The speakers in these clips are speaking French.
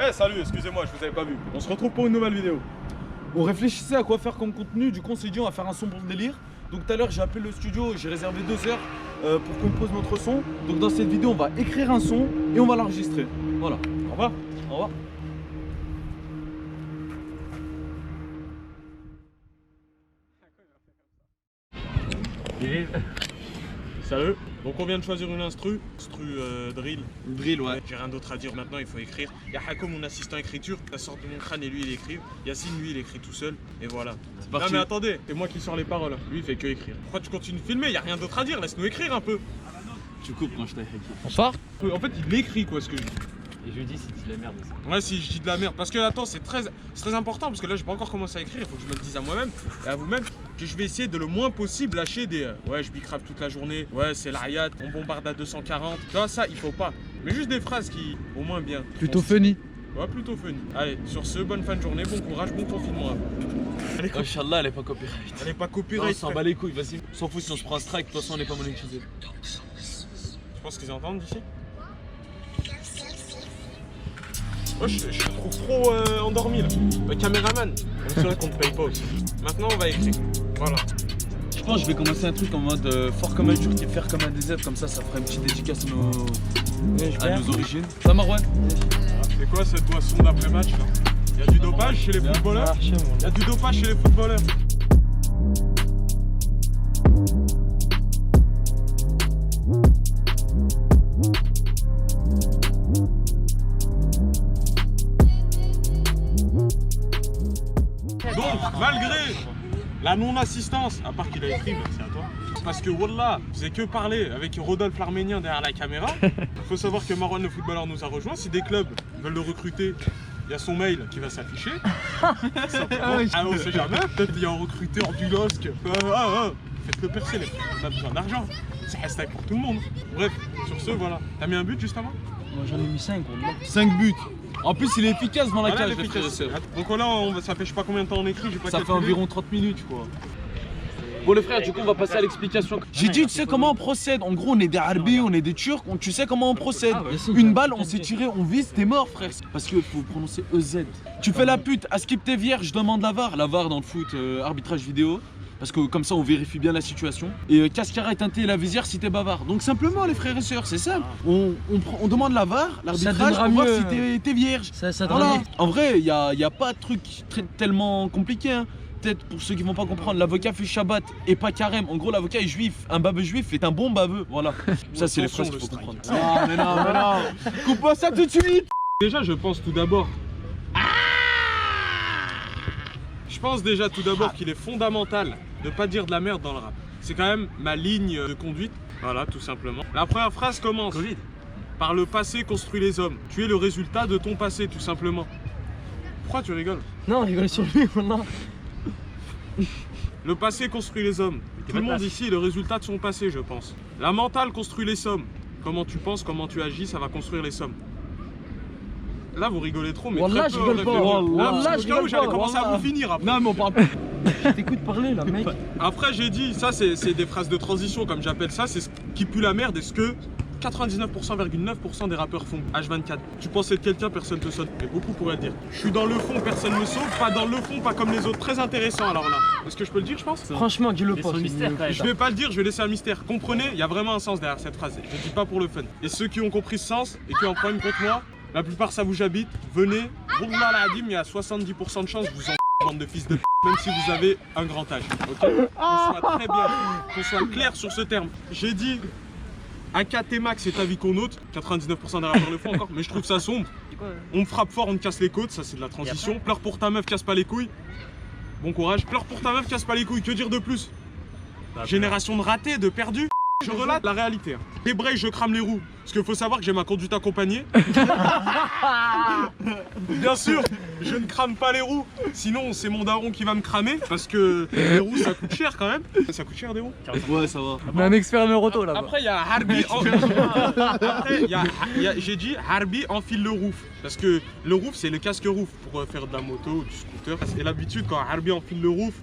Eh salut, excusez-moi, je vous avais pas vu. On se retrouve pour une nouvelle vidéo. On réfléchissait à quoi faire comme contenu, du coup on s'est dit on va faire un son pour le délire. Donc tout à l'heure j'ai appelé le studio, j'ai réservé 2 heures pour qu'on pose notre son. Donc dans cette vidéo on va écrire un son et on va l'enregistrer. Voilà, au revoir. Au revoir. Salut. Donc on vient de choisir une instru drill. Drill, ouais. J'ai rien d'autre à dire maintenant, il faut écrire. Il y a Hako, mon assistant écriture, ça sort de mon crâne et lui il écrit. Yacine, lui il écrit tout seul. Et voilà. C'est parti. Non mais attendez, c'est moi qui sors les paroles. Lui il fait que écrire. Pourquoi tu continues de filmer? Il y a rien d'autre à dire, laisse-nous écrire un peu. Tu coupes quand je t'ai hacké. Bonsoir. En fait il écrit quoi ce que je dis. Et je lui dis si tu dis la merde aussi. Ouais, si je dis de la merde. Parce que attends, c'est très important parce que là j'ai pas encore commencé à écrire. Il faut que je me le dise à moi-même et à vous-même que je vais essayer de le moins possible lâcher des ouais, je bicrave toute la journée. Ouais, c'est l'Ariat, on bombarde à 240. Tu vois, ça il faut pas. Mais juste des phrases qui au moins bien. Plutôt funny. Ouais, plutôt funny. Allez, sur ce, bonne fin de journée, bon courage, bon confinement. Allez, Inch'Allah elle est pas copyright. elle est pas Non, copyright. on s'en bat les couilles, vas-y. On s'en fout si on se prend un strike, de toute façon on n'est pas monétisé. Je pense qu'ils entendent d'ici. Oh, je te trouve trop endormi là. Le caméraman, c'est vrai qu'on ne paye pas aussi. Maintenant on va écrire. Voilà. Je pense que je vais commencer un truc en mode fort comme un turc et faire comme un DZ, comme ça fera une petite dédicace à nos origines. Ça Marwan? C'est quoi cette boisson d'après-match là? Il y a du dopage chez les footballeurs? Il y a du dopage chez les footballeurs. Donc, malgré la non-assistance, à part qu'il a écrit, merci à toi, parce que Wallah, vous faisait que parler avec Rodolphe l'Arménien derrière la caméra. Il faut savoir que Marwan le footballeur nous a rejoint. Si des clubs veulent le recruter, il y a son mail qui va s'afficher. On sait jamais, peut-être il y a un recruteur du LOSC. Faites-le percer les frères, on a besoin d'argent. C'est hashtag pour tout le monde. Bref, sur ce, voilà. T'as mis un but juste avant? Moi j'en ai mis 5. 5 buts. En plus il est efficace dans la Voilà, cage, les frères et sœurs. Donc là, ça fait je sais pas combien de temps on écrit, j'ai pas Ça fait calculé. environ 30 minutes quoi. Bon les frères, du coup on va passer à l'explication. J'ai dit tu sais comment on procède. En gros on est des Arabes, on est des Turcs, tu sais comment on procède. Une balle, on s'est tiré, on vise, t'es mort frère. Parce qu'il faut prononcer EZ. Tu fais la pute, à skip t'es vierge, je demande la VAR. La VAR dans le foot, arbitrage vidéo. Parce que comme ça on vérifie bien la situation. Et cascara et teinté la visière si t'es bavard. Donc simplement les frères et sœurs, c'est simple. On demande la VAR, l'arbitrage pour voir si t'es vierge. Voilà. En vrai, y a pas de truc tellement compliqué. Hein. Peut-être pour ceux qui vont pas comprendre, l'avocat fait Shabbat et pas carême. En gros, l'avocat est juif. Un baveux juif est un bon baveux. Voilà. Ça, c'est les phrases qu'il faut comprendre. Ah, mais non. Coupe-moi ça tout de suite. Déjà, je pense tout d'abord. Je pense déjà tout d'abord qu'il est fondamental de pas dire de la merde dans le rap. C'est quand même ma ligne de conduite. Voilà, tout simplement. La première phrase commence. Par le passé construit les hommes. Tu es le résultat de ton passé, tout simplement. Pourquoi tu rigoles? Non, rigole sur lui maintenant. Le passé construit les hommes. Tout le monde ici est le résultat de son passé, je pense. La mentale construit les sommes. Comment tu penses, comment tu agis, ça va construire les sommes. Là, vous rigolez trop, mais Wallah, très je peu rigole pas. réfléchis. Wallah, je rigole j'allais pas. commencer à Wallah. vous finir après. Non, mais on parle pas. Je t'écoute parler là, mec. Après, j'ai dit, ça, c'est des phrases de transition, comme j'appelle ça. C'est ce qui pue la merde et ce que 99,9% des rappeurs font. H24. Tu penses être quelqu'un, personne te sonne. Mais beaucoup pourraient le dire. Je suis dans le fond, personne me sauve. Pas dans le fond, pas comme les autres. Très intéressant, alors là. Est-ce que je peux le dire, je pense? Franchement, dis-le pas. Je vais pas le dire, je vais laisser un mystère. Comprenez, il y a vraiment un sens derrière cette phrase. Je dis pas pour le fun. Et ceux qui ont compris ce sens et qui ont un problème contre moi, la plupart ça vous j'habite, venez. Wallah l'Adim, il y a 70% de chance que vous en bande de fils de p, même si vous avez un grand âge. Ok? Qu'on soit très bien, qu'on soit clair sur ce terme. J'ai dit AKT Max c'est ta vie qu'on ôte. 99% des rappeurs le font encore, mais je trouve ça sombre. On me frappe fort, on me casse les côtes, ça c'est de la transition. Pleure pour ta meuf, casse pas les couilles. Bon courage. Pleure pour ta meuf, casse pas les couilles. Que dire de plus? Génération de ratés, de perdus. Je relate la réalité. Débraye, je crame les roues. Parce qu'il faut savoir que j'ai ma conduite accompagnée. Bien sûr, je ne crame pas les roues. Sinon, c'est mon daron qui va me cramer. Parce que les roues, ça coûte cher quand même. Ça coûte cher des roues? Ouais, ça va. On a un expert neuroto là-bas. Après, il y a Harbi. Après, j'ai dit Harbi enfile le roof. Parce que le roof, c'est le casque roof pour faire de la moto ou du scooter. Et l'habitude, quand Harbi enfile le roof,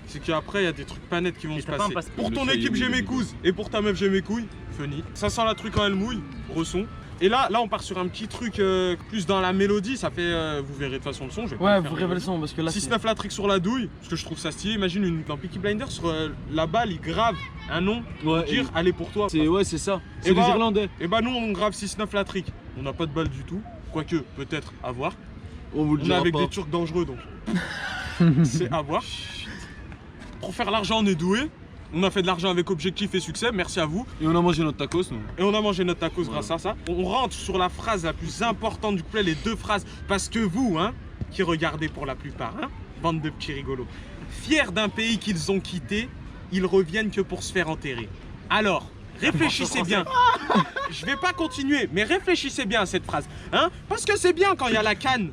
c'est qu'après il y a des trucs pas nets qui vont se passer. Pour ton équipe j'ai mes couses et pour ta meuf j'ai mes couilles, funny. Ça sent la truc quand elle mouille, bresson. Et là, on part sur un petit truc plus dans la mélodie. Ça fait, vous verrez de toute façon le son. Je vais pas Ouais, le vous faire révélez le son parce que là. 6-9 la trick sur la douille, parce que je trouve ça stylé. Imagine dans Peaky Blinders, sur la balle, il grave un nom, Ouais, dire allez pour toi. ouais, c'est ça. C'est Et les Irlandais. Et bah nous on grave 6-9 la trick. On n'a pas de balle du tout, quoique peut-être à voir. On vous le On est dira avec pas. des Turcs dangereux donc c'est à voir. Pour faire l'argent on est doué. On a fait de l'argent avec objectif et succès, merci à vous. Et on a mangé notre tacos, nous. Et on a mangé notre tacos grâce à ça. On rentre sur la phrase la plus importante du couplet, les deux phrases. Parce que vous, hein, qui regardez pour la plupart, hein, bande de petits rigolos, fiers d'un pays qu'ils ont quitté, ils reviennent que pour se faire enterrer. Alors, réfléchissez bien. Je vais pas continuer, mais réfléchissez bien à cette phrase. Hein, parce que c'est bien quand il y a la canne.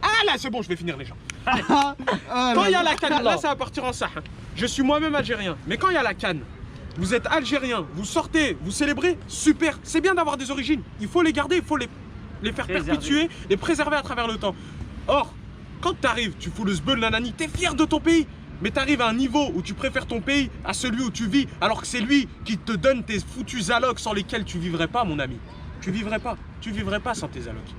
Ah là, c'est bon, je vais finir les gens. Quand il y a la canne, là ça va partir en ça. Je suis moi-même algérien, mais quand il y a la canne, vous êtes algérien, vous sortez, vous célébrez, super. C'est bien d'avoir des origines, il faut les garder, il faut les faire perpétuer, les préserver à travers le temps. Or, quand tu arrives, tu fous le zbeul nanani, t'es fier de ton pays, mais tu arrives à un niveau où tu préfères ton pays à celui où tu vis, alors que c'est lui qui te donne tes foutus allocs sans lesquels tu vivrais pas, mon ami. Tu vivrais pas sans tes allocs.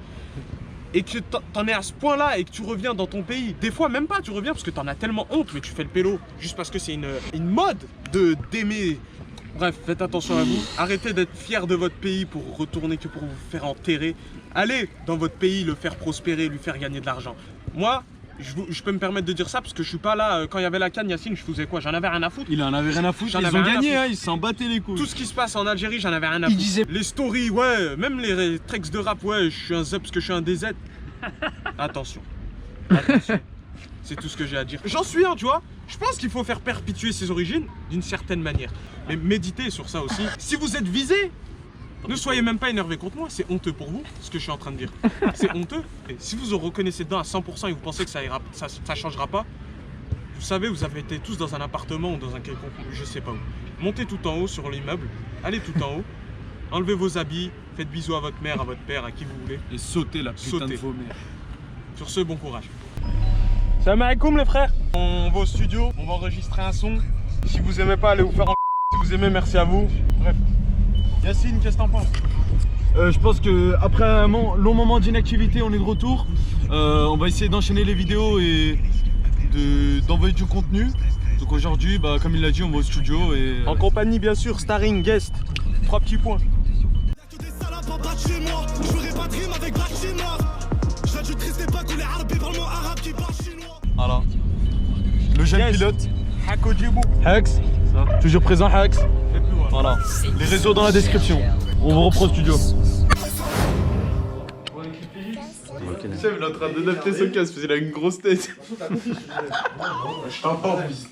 Et que t'en es à ce point-là et que tu reviens dans ton pays, des fois même pas, tu reviens parce que t'en as tellement honte, mais tu fais le pélo juste parce que c'est une mode d'aimer. Bref, faites attention à vous, arrêtez d'être fiers de votre pays pour retourner que pour vous faire enterrer. Allez dans votre pays le faire prospérer, lui faire gagner de l'argent. Moi, je peux me permettre de dire ça parce que je suis pas là, quand il y avait la canne, Yacine, je faisais quoi? J'en avais rien à foutre. Il en avait rien à foutre, J'en ils avais ont rien à gagné, foutre. hein, ils s'en battaient les couilles. Tout ce qui se passe en Algérie, j'en avais rien à Il foutre. disait- Les stories, ouais, même les tracks de rap, ouais, je suis un zep parce que je suis un DZ. Attention. Attention. C'est tout ce que j'ai à dire. J'en suis un, tu vois. Je pense qu'il faut faire perpétuer ses origines d'une certaine manière. Mais méditez sur ça aussi. Si vous êtes visé, ne soyez même pas énervé contre moi. C'est honteux pour vous, ce que je suis en train de dire. C'est honteux. Et si vous en reconnaissez dedans à 100% et vous pensez que ça changera pas, vous savez, vous avez été tous dans un appartement ou dans un quelconque, je sais pas où. Montez tout en haut sur l'immeuble. Allez tout en haut. Enlevez vos habits. Faites bisous à votre mère, à votre père, à qui vous voulez. Et sautez la putain Sautez. de vos mères. Sur ce, bon courage. Salam alaikum les frères. On va au studio, on va enregistrer un son. Si vous aimez pas, allez vous faire en si vous aimez, merci à vous. Bref. Yacine, qu'est-ce que t'en penses? Je pense que après un long moment d'inactivité, on est de retour. On va essayer d'enchaîner les vidéos et d'envoyer du contenu. Donc aujourd'hui, bah, comme il l'a dit, on va au studio et... En compagnie bien sûr, starring, guest. 3 petits points. Que des salades en bas de chez moi. Je ferai pas de rime avec Black Chinois. Je viens du triste époque où les arabes parlent mot arabe qui parle chinois. Voilà. Le jeune Yes. pilote. Hako Djibou. Hax. Toujours présent Hax. Et puis voilà. Voilà. Les réseaux dans la description. On vous reprend au studio. Chef, il est en train d'adapter son casque parce qu'il a une grosse tête. Je t'entends, fils.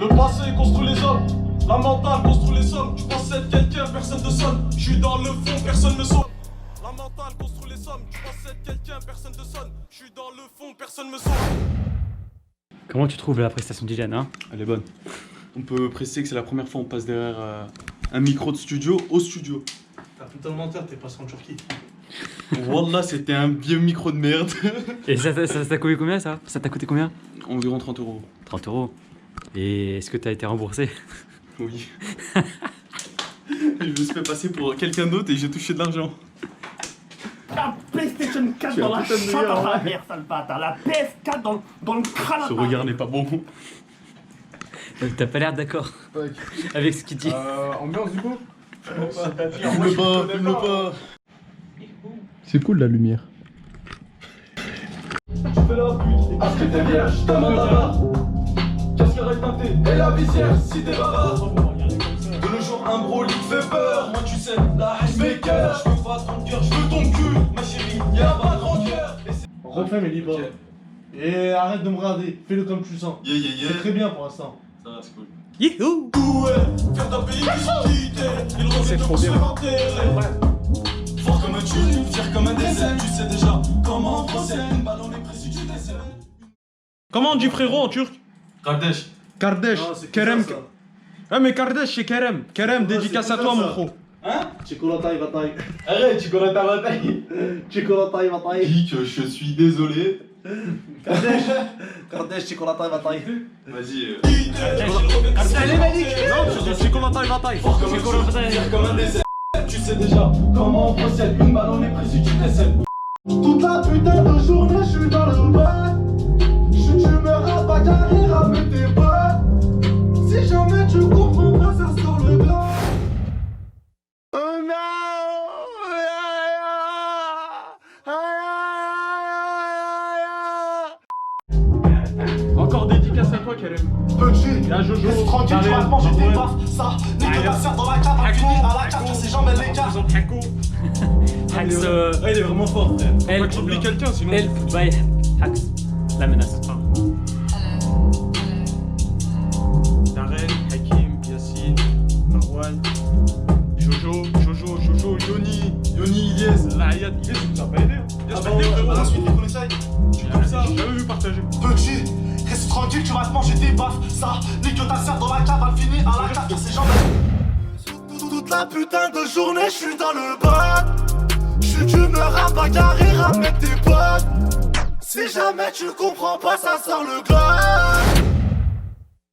Le passé construit les hommes. La mentale construit les sommes. Tu penses être quelqu'un, personne te sonne. Je suis dans le fond, personne me sonne. La mentale construit les sommes. Tu penses être quelqu'un, personne te sonne. Je suis dans le fond, personne me sonne. Comment tu trouves la prestation d'Hygiène, hein? Elle est bonne. On peut préciser que c'est la première fois qu'on passe derrière un micro de studio au studio. T'as totalement menteur, t'es passé en Turquie. Wallah, c'était un vieux micro de merde. Et ça t'a coûté combien ça? Ça t'a coûté combien? Environ 30 €. 30 €. Et est-ce que t'as été remboursé? Oui. Je me suis fait passer pour quelqu'un d'autre et j'ai touché de l'argent. La PlayStation 4 dans la chatte à ta mère, sale bâtard. La PS4 dans le crâne à Ce ta regard n'est pas bon. Donc t'as pas l'air d'accord avec ce qu'il dit. Ambiance du coup? Filme-le pas, filme-le pas. C'est cool la lumière. Tu fais la pute, parce que t'es vierge, je demande la barre. Casqueur est teintée, et la visière, si t'es bavard. De nos jours, un brolic fait peur. Moi, tu sais, la icemaker. Je veux pas ton cœur, je veux ton cul. Ma chérie, y'a pas de rancœur. Refais mes libres. Et arrête de me regarder, fais-le comme tu le sens. Yeah, yeah, yeah. C'est très bien pour l'instant. Ça va, c'est cool. Youhou! Faire d'un pays qui sont quittés. Ils reviennent pour se enterrer. Fort comme un tube, fier comme un désert. Tu sais déjà comment on procède. Une balle en est précis, tu décèles. Comment on dit frérot en turc? Kardesh. Kardesh, Non, c'est Kerem. ça. Ah mais Kardesh c'est Kerem. Kerem, dédicace c'est à ça, toi ça. mon gros. Chocolata il va taille. Arrête, tu connais ta bataille. Chocolata il va taille. Dis que je suis désolé. Kardesh, chocolata il va taille. Vas-y. Non, c'est Chicolata et bataille. Fier comme un désert. sais déjà comment on procède. Une balle on est pris si tu décèdes. Toute la putain de journée, je suis dans le bas. Tu me rabagarrer, ramène tes potes. Si jamais tu comprends pas, ça sort le gars. Oh non! Encore dédicace à toi, Karim. Petit, Y'a Jojo. reste tranquille, tu vas te manger tes baffes. Ça, les Ah, gars, ça dans la cave, on finit à la carte, ses jambes, elles l'écartent. Hax, Ouais, il est vraiment fort, frère. Faut pas que j'oublie quelqu'un, sinon. help by Hax. La menace. Darren, Hakim, Yassine, Marwan, Jojo, Yoni, Ilyes, Layat. Ilyes, il nous a pas aidé. Ilyes, t'as aidé, frérot. À la suite, les connaissailles. Tu es comme ça, j'ai jamais vu partager. Petit, reste tranquille, tu vas te manger tes baffes. Ça, les que ta sœur dans la cave, elle finit à la carte, ses jambes. Toute la putain de journée, je suis dans le bas. Tu me rabagarrer, ramène tes potes. Si jamais tu comprends pas, ça sort le gars.